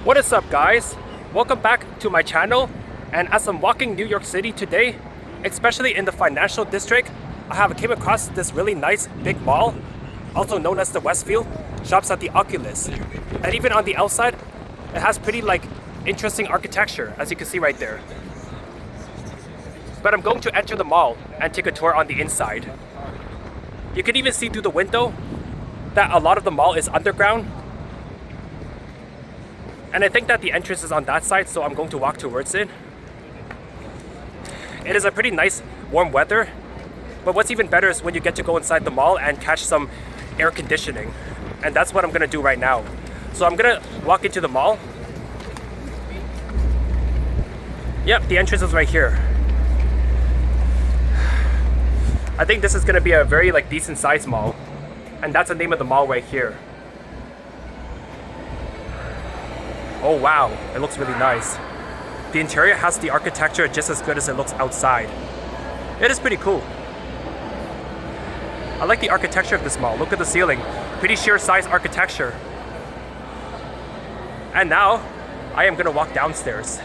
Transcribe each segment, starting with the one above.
What is up, guys? Welcome back to my channel. And as I'm walking New York City today, especially in the financial district, I came across this really nice big mall, also known as the Westfield Shops at the Oculus. And even on the outside, it has pretty interesting architecture, as you can see right there. But I'm going to enter the mall and take a tour on the inside. You can even see through the window that a lot of the mall is underground. And I think that the entrance is on that side, so I'm going to walk towards it. It is a pretty nice warm weather, but what's even better is when you get to go inside the mall and catch some air conditioning. And that's what I'm gonna do right now. So I'm gonna walk into the mall. Yep, the entrance is right here. I think this is gonna be a very decent sized mall. And that's the name of the mall right here. Oh wow, it looks really nice. The interior has the architecture just as good as it looks outside. It is pretty cool. I like the architecture of this mall. Look at the ceiling. Pretty sheer size architecture. And now, I am gonna walk downstairs.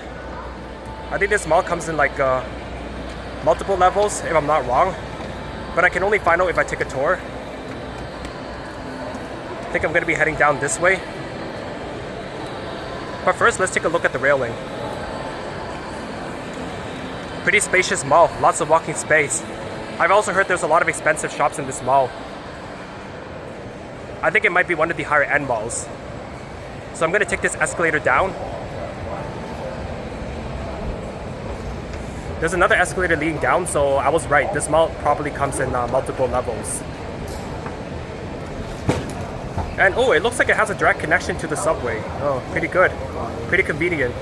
I think this mall comes in multiple levels, if I'm not wrong. But I can only find out if I take a tour. I think I'm gonna be heading down this way. But first, let's take a look at the railing. Pretty spacious mall, lots of walking space. I've also heard there's a lot of expensive shops in this mall. I think it might be one of the higher end malls. So I'm gonna take this escalator down. There's another escalator leading down, so I was right. This mall probably comes in multiple levels. And oh, it looks like it has a direct connection to the subway. Oh, pretty good. Pretty convenient.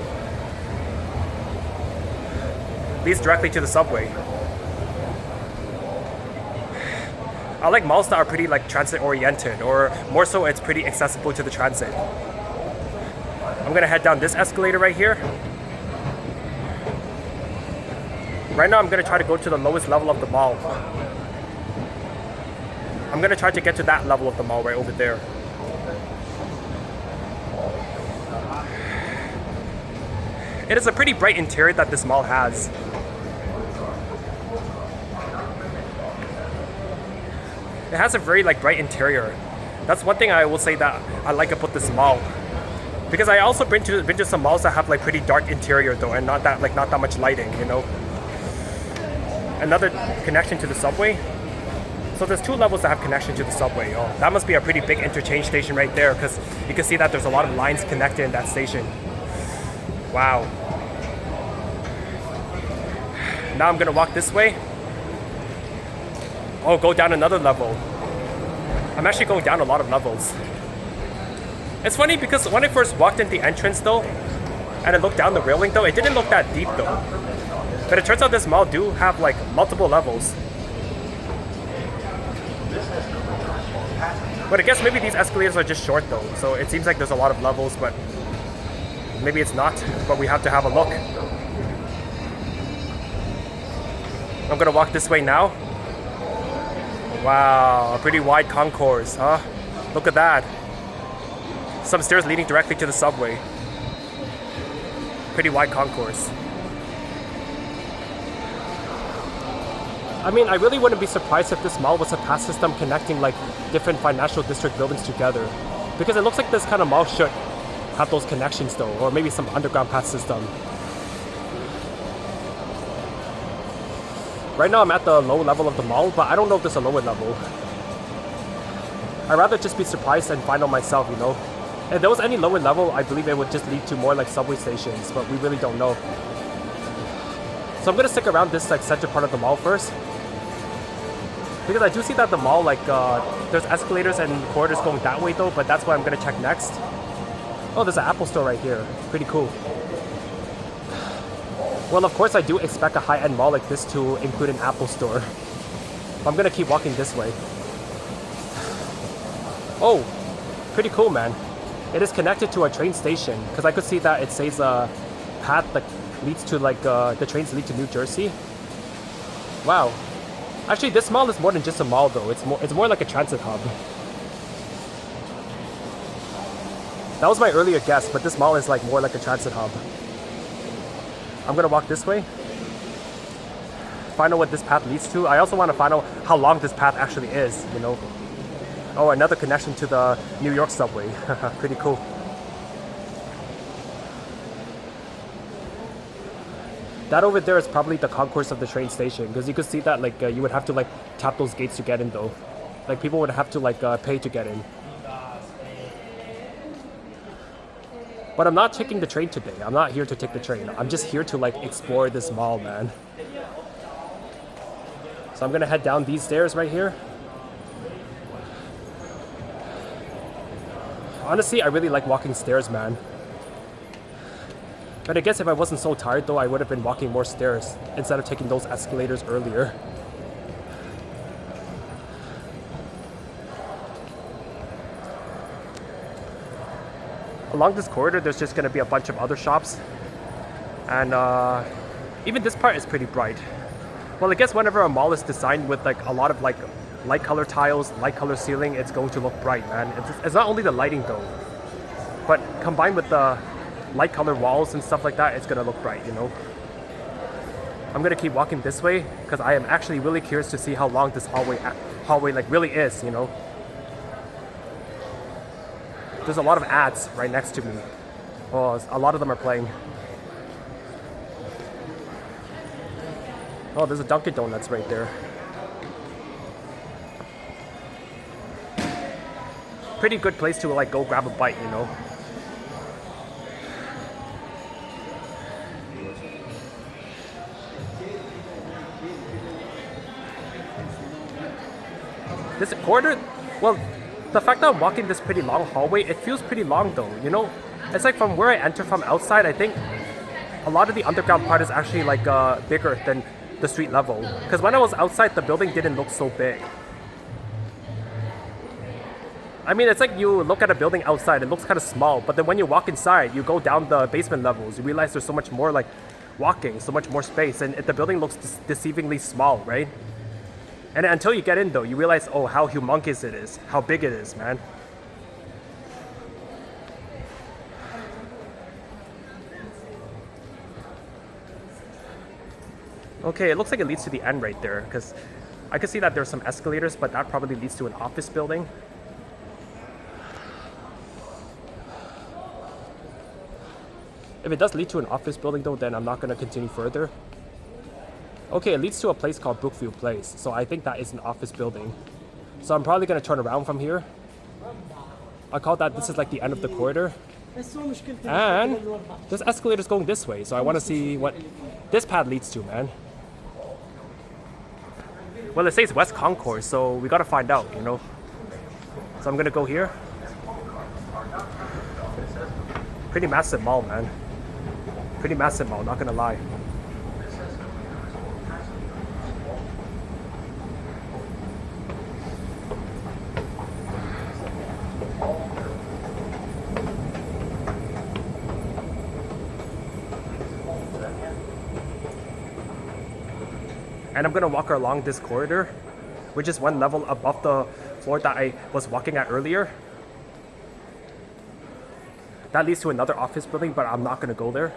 Leads directly to the subway. I like malls that are pretty transit oriented, or more so it's pretty accessible to the transit. I'm gonna head down this escalator right here. Right now I'm gonna try to go to the lowest level of the mall. I'm gonna try to get to that level of the mall right over there. It is a pretty bright interior that this mall has. It has a very bright interior. That's one thing I will say that I like about this mall. Because I also been to some malls that have pretty dark interior though, and not that much lighting, you know. Another connection to the subway. So there's two levels that have connection to the subway. Oh, that must be a pretty big interchange station right there, because you can see that there's a lot of lines connected in that station. Wow. Now I'm gonna walk this way. Oh, go down another level. I'm actually going down a lot of levels. It's funny because when I first walked in the entrance though, and I looked down the railing though, it didn't look that deep though. But it turns out this mall do have multiple levels. But I guess maybe these escalators are just short though, so it seems like there's a lot of levels, but maybe it's not, but we have to have a look. I'm gonna walk this way now. Wow, a pretty wide concourse, huh? Look at that. Some stairs leading directly to the subway. Pretty wide concourse. I mean, I really wouldn't be surprised if this mall was a pass system connecting different financial district buildings together. Because it looks like this kind of mall should have those connections though, or maybe some underground pass system. Right now I'm at the low level of the mall, but I don't know if there's a lower level. I'd rather just be surprised and find out myself, you know. If there was any lower level, I believe it would just lead to more subway stations, but we really don't know. So I'm gonna stick around this center part of the mall first. Because I do see that the mall, there's escalators and corridors going that way though, but that's what I'm gonna check next. Oh, there's an Apple store right here. Pretty cool. Well, of course I do expect a high-end mall like this to include an Apple store. I'm gonna keep walking this way. Oh, pretty cool, man. It is connected to a train station, because I could see that it says a path that leads to the trains lead to New Jersey. Wow. Actually, this mall is more than just a mall though. It's more like a transit hub. That was my earlier guess, but this mall is like more like a transit hub. I'm gonna walk this way. Find out what this path leads to. I also want to find out how long this path actually is, you know. Oh, another connection to the New York subway. Pretty cool. That over there is probably the concourse of the train station, because you could see that like you would have to like tap those gates to get in though. Like people would have to like pay to get in. But I'm not taking the train today. I'm not here to take the train. I'm just here to like explore this mall, man. So I'm gonna head down these stairs right here. Honestly, I really like walking stairs, man. But I guess if I wasn't so tired though, I would have been walking more stairs instead of taking those escalators earlier. Along this corridor, there's just gonna be a bunch of other shops. And even this part is pretty bright. Well, I guess whenever a mall is designed with like a lot of like light color tiles, light color ceiling, it's going to look bright, man. It's not only the lighting though, but combined with the light color walls and stuff like that, it's gonna look bright, you know. I'm gonna keep walking this way because I am actually really curious to see how long this hallway like really is, you know. There's a lot of ads right next to me. Oh, a lot of them are playing. Oh, there's a Dunkin' Donuts right there. Pretty good place to like go grab a bite, you know. This corridor, well, the fact that I'm walking this pretty long hallway, it feels pretty long though, you know? It's like from where I enter from outside, I think a lot of the underground part is actually like bigger than the street level. Because when I was outside, the building didn't look so big. I mean, it's like you look at a building outside, it looks kind of small, but then when you walk inside, you go down the basement levels, you realize there's so much more like walking, so much more space, and the building looks deceivingly small, right? And until you get in though, you realize, oh, how humongous it is, how big it is, man. Okay, it looks like it leads to the end right there, because I can see that there's some escalators, but that probably leads to an office building. If it does lead to an office building though, then I'm not going to continue further. Okay, it leads to a place called Brookfield Place, so I think that is an office building. So I'm probably going to turn around from here. I call that this is like the end of the corridor. And there's escalators going this way, so I want to see what this path leads to, man. Well, it says West Concourse, so we gotta find out, you know. So I'm gonna go here. Pretty massive mall, man. Pretty massive mall, not gonna lie. And I'm gonna walk along this corridor, which is one level above the floor that I was walking at earlier. That leads to another office building, but I'm not gonna go there,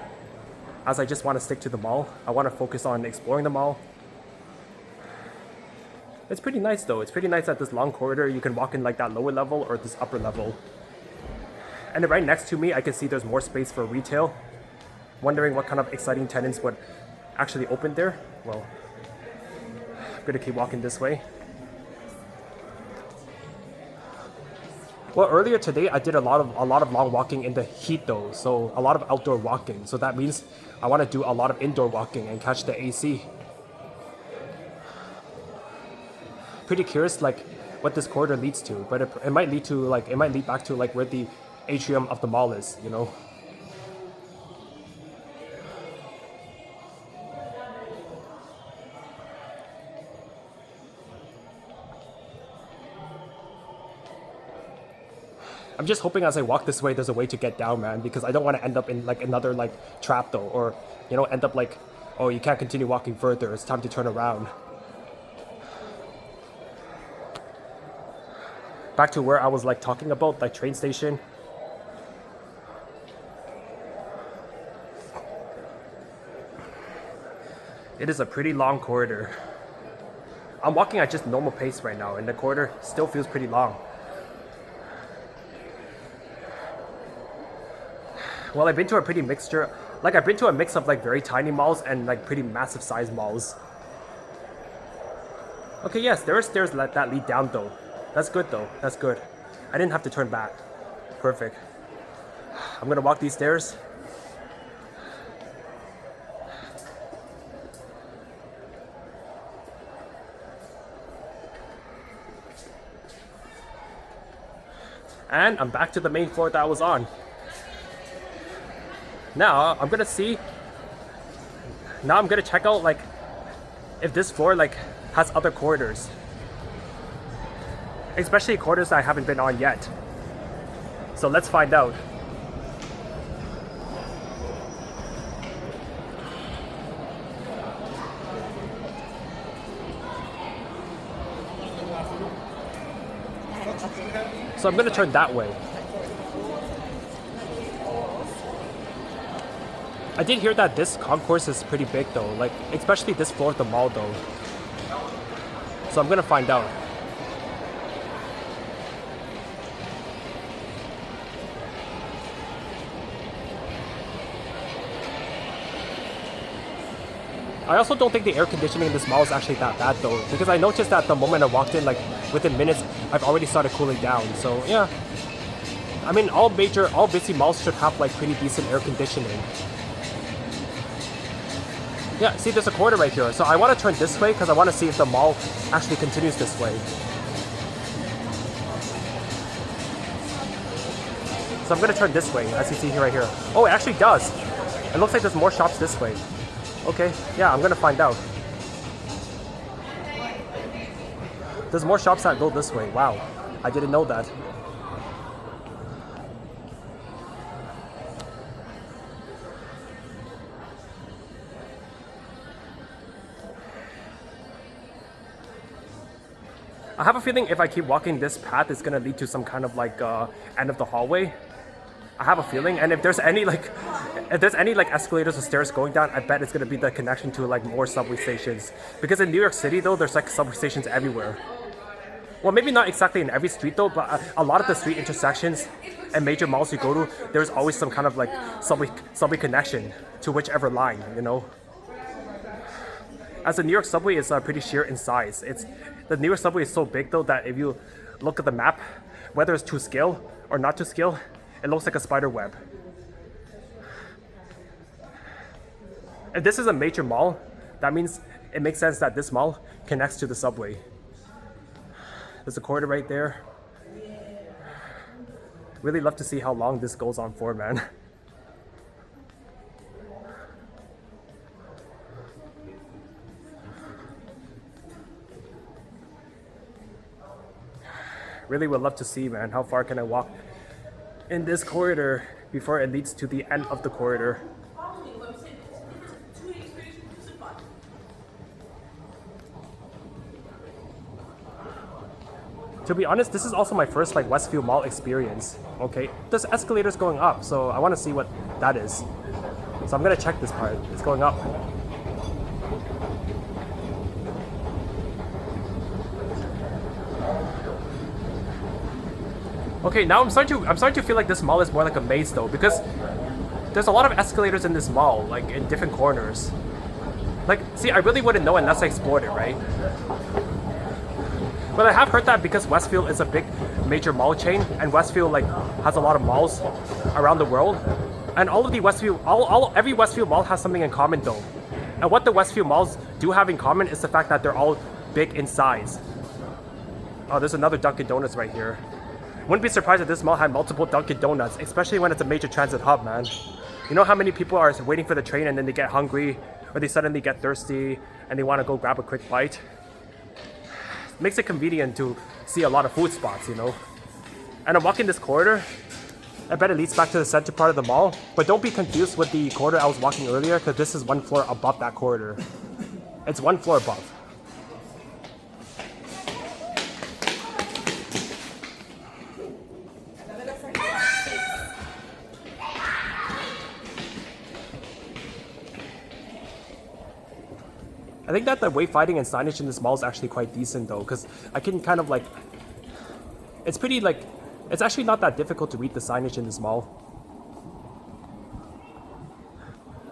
as I just want to stick to the mall. I want to focus on exploring the mall. It's pretty nice though. It's pretty nice that this long corridor, you can walk in like that lower level or this upper level. And then right next to me, I can see there's more space for retail. Wondering what kind of exciting tenants would actually open there. Well, I'm gonna keep walking this way. Well, earlier today I did a lot of long walking in the heat though, so a lot of outdoor walking. So that means I want to do a lot of indoor walking and catch the AC. Pretty curious like what this corridor leads to, but it might lead to like it might lead back to like where the atrium of the mall is, you know. I'm just hoping as I walk this way, there's a way to get down, man, because I don't want to end up in like another like trap though, or you know, end up like, oh, you can't continue walking further. It's time to turn around. Back to where I was like talking about, like train station. It is a pretty long corridor. I'm walking at just normal pace right now, and the corridor still feels pretty long. Well, I've been to a pretty mixture, like I've been to a mix of like very tiny malls and like pretty massive size malls. Okay, yes, there are stairs that lead down though. That's good though, that's good. I didn't have to turn back. Perfect. I'm gonna walk these stairs. And I'm back to the main floor that I was on. Now I'm gonna check out like if this floor like has other corridors. Especially corridors that I haven't been on yet. So let's find out. So I'm gonna turn that way. I did hear that this concourse is pretty big though, like especially this floor of the mall though. So I'm gonna find out. I also don't think the air conditioning in this mall is actually that bad though, because I noticed that the moment I walked in, like within minutes, I've already started cooling down. So yeah, I mean all busy malls should have like pretty decent air conditioning. Yeah, see there's a corridor right here, so I want to turn this way because I want to see if the mall actually continues this way. So I'm gonna turn this way, as you see here right here. Oh, it actually does. It looks like there's more shops this way. Okay, yeah, I'm gonna find out. There's more shops that go this way. Wow, I didn't know that. I have a feeling if I keep walking this path, it's gonna lead to some kind of like end of the hallway. I have a feeling, and if there's any like escalators or stairs going down, I bet it's gonna be the connection to like more subway stations. Because in New York City though, there's like subway stations everywhere. Well, maybe not exactly in every street though, but a lot of the street intersections and major malls you go to, there's always some kind of like subway connection to whichever line, you know. As the New York subway is pretty sheer in size. The New York subway is so big though that if you look at the map, whether it's to scale or not to scale, it looks like a spider web. If this is a major mall, that means it makes sense that this mall connects to the subway. There's a corridor right there. Really love to see how long this goes on for, man. Really would love to see, man, how far can I walk in this corridor before it leads to the end of the corridor. To be honest, this is also my first like Westfield Mall experience. Okay, there's escalators going up, so I want to see what that is. So I'm gonna check this part. It's going up. Okay, now I'm starting to feel like this mall is more like a maze though, because there's a lot of escalators in this mall, like in different corners. Like, see, I really wouldn't know unless I explored it, right? But I have heard that because Westfield is a big major mall chain, and Westfield like has a lot of malls around the world, and all of the every Westfield mall has something in common though. And what the Westfield malls do have in common is the fact that they're all big in size. Oh, there's another Dunkin' Donuts right here. Wouldn't be surprised if this mall had multiple Dunkin' Donuts, especially when it's a major transit hub, man. You know how many people are waiting for the train and then they get hungry, or they suddenly get thirsty and they want to go grab a quick bite? It makes it convenient to see a lot of food spots, you know. And I'm walking this corridor. I bet it leads back to the center part of the mall, but don't be confused with the corridor I was walking earlier, because this is one floor above that corridor. It's one floor above. I think that the wayfinding and signage in this mall is actually quite decent though, because I can kind of like, it's pretty like, it's actually not that difficult to read the signage in this mall.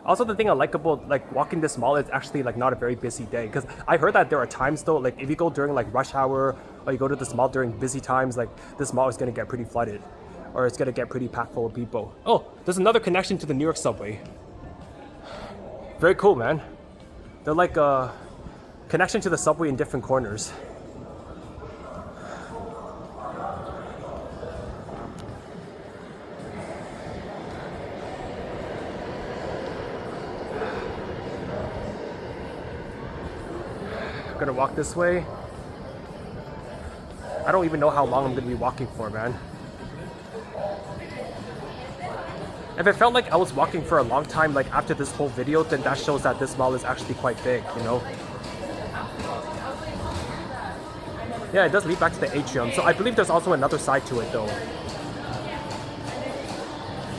Also, the thing I like about like walking this mall is actually like not a very busy day, because I heard that there are times though, like if you go during like rush hour or you go to this mall during busy times, like this mall is gonna get pretty flooded, or it's gonna get pretty packed full of people. Oh, there's another connection to the New York subway. Very cool, man. They're like a connection to the subway in different corners. I'm gonna walk this way. I don't even know how long I'm gonna be walking for, man. If it felt like I was walking for a long time, like after this whole video, then that shows that this mall is actually quite big, you know? Yeah, it does lead back to the atrium, so I believe there's also another side to it though.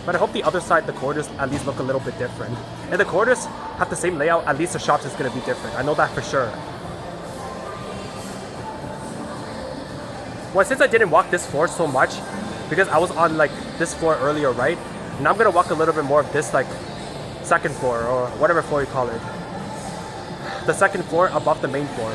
But I hope the other side, the corridors, at least look a little bit different. If the corridors have the same layout, at least the shops is gonna be different. I know that for sure. Well, since I didn't walk this floor so much, because I was on like this floor earlier, right? Now I'm gonna walk a little bit more of this like second floor, or whatever floor you call it. The second floor above the main floor.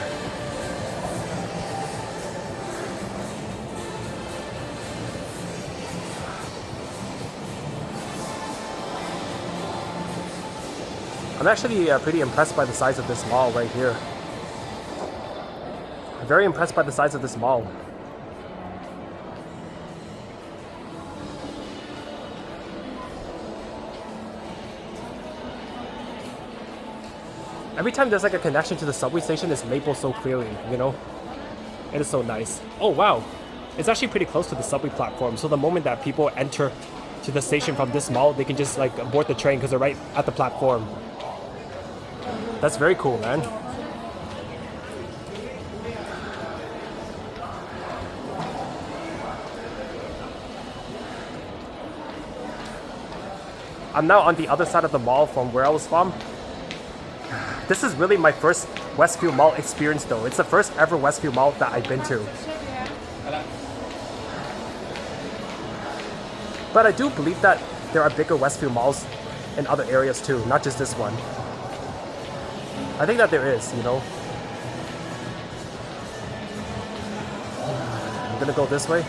I'm actually pretty impressed by the size of this mall right here. Very impressed by the size of this mall. Every time there's like a connection to the subway station, it's labeled so clearly, you know? It is so nice. Oh wow, it's actually pretty close to the subway platform, so the moment that people enter to the station from this mall, they can just like board the train because they're right at the platform. That's very cool, man. I'm now on the other side of the mall from where I was from. This is really my first Westfield Mall experience though. It's the first ever Westfield Mall that I've been to. But I do believe that there are bigger Westfield Malls in other areas too, not just this one. I think that there is, you know. I'm gonna go this way.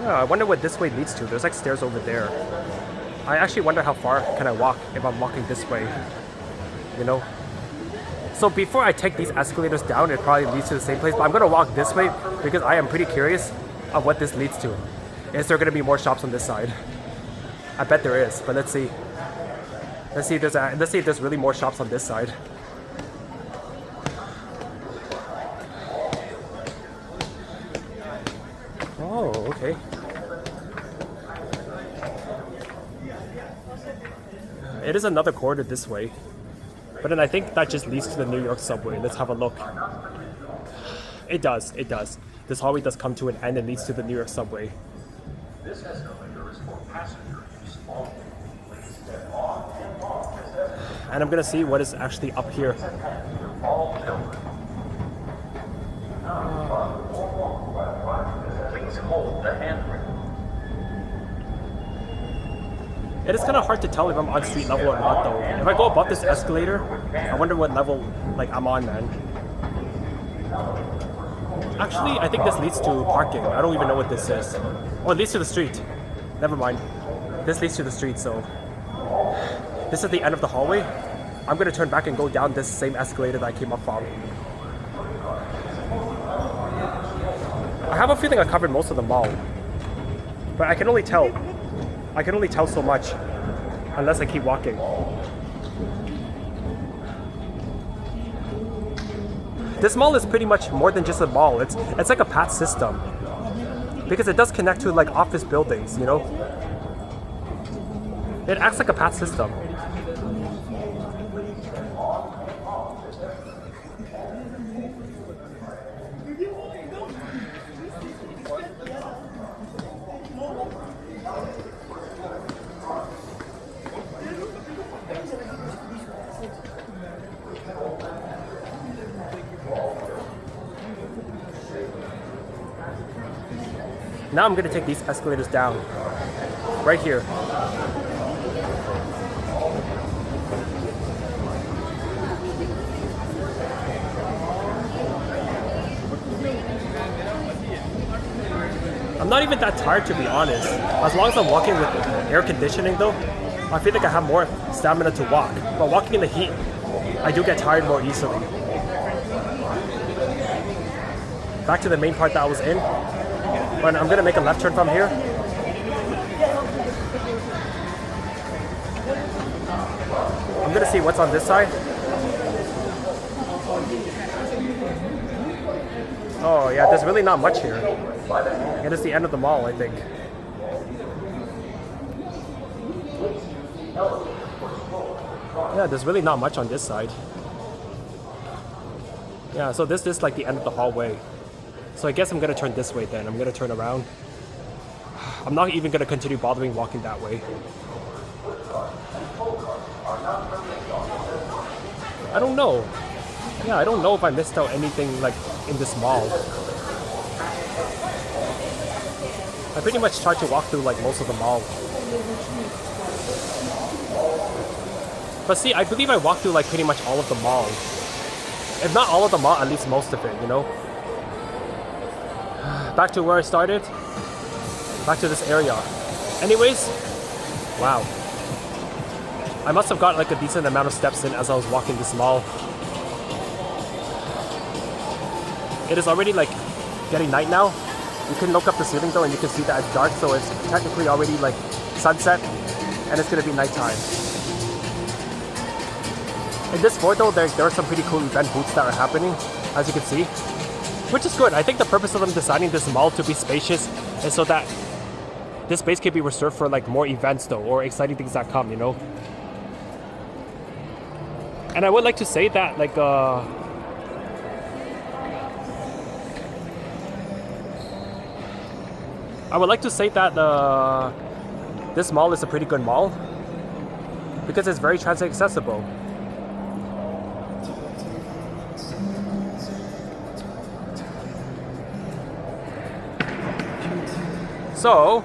Yeah, I wonder what this way leads to. There's like stairs over there. I actually wonder how far can I walk if I'm walking this way, you know? So before I take these escalators down, it probably leads to the same place, but I'm gonna walk this way because I am pretty curious of what this leads to. Is there gonna be more shops on this side? I bet there is, but let's see. Let's see if there's really more shops on this side. Oh, okay. It is another corridor this way. But then I think that just leads to the New York subway. Let's have a look. It does, it does. This hallway does come to an end and leads to the New York subway. This escalator is for passengers. And I'm gonna see what is actually up here. Please hold the handrail. It is kind of hard to tell if I'm on street level or not though. If I go above this escalator, I wonder what level like I'm on, man. Actually, I think this leads to parking. I don't even know what this is. Oh, it leads to the street. Never mind. This leads to the street, so... This is the end of the hallway. I'm gonna turn back and go down this same escalator that I came up from. I have a feeling I covered most of the mall. But I can only tell so much unless I keep walking. This mall is pretty much more than just a mall. It's like a path system. Because it does connect to like office buildings, you know? It acts like a path system. Now I'm gonna take these escalators down. Right here. I'm not even that tired, to be honest. As long as I'm walking with air conditioning though, I feel like I have more stamina to walk. But walking in the heat, I do get tired more easily. Back to the main part that I was in. But I'm gonna make a left turn from here. I'm gonna see what's on this side. Oh yeah, there's really not much here. It is the end of the mall, I think. Yeah, there's really not much on this side. Yeah, so this is like the end of the hallway. So I guess I'm gonna turn this way then. I'm gonna turn around. I'm not even gonna continue bothering walking that way. I don't know. Yeah, I don't know if I missed out anything like in this mall. I pretty much tried to walk through like most of the mall. But see, I believe I walked through like pretty much all of the mall. If not all of the mall, at least most of it, you know? Back to where I started. Back to this area. Anyways, wow. I must have got like a decent amount of steps in as I was walking this mall. It is already like getting night now. You can look up the ceiling though and you can see that it's dark, so it's technically already like sunset and it's gonna be nighttime. In this floor though, there are some pretty cool event booths that are happening, as you can see. Which is good. I think the purpose of them designing this mall to be spacious is so that this space can be reserved for like more events though, or exciting things that come, you know? And I would like to say that like this mall is a pretty good mall because it's very transit accessible. So,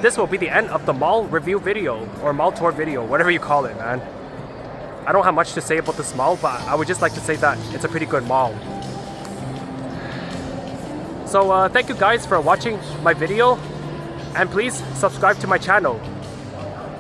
this will be the end of the mall review video, or mall tour video, whatever you call it, man. I don't have much to say about this mall, but I would just like to say that it's a pretty good mall. So, thank you guys for watching my video, and please subscribe to my channel.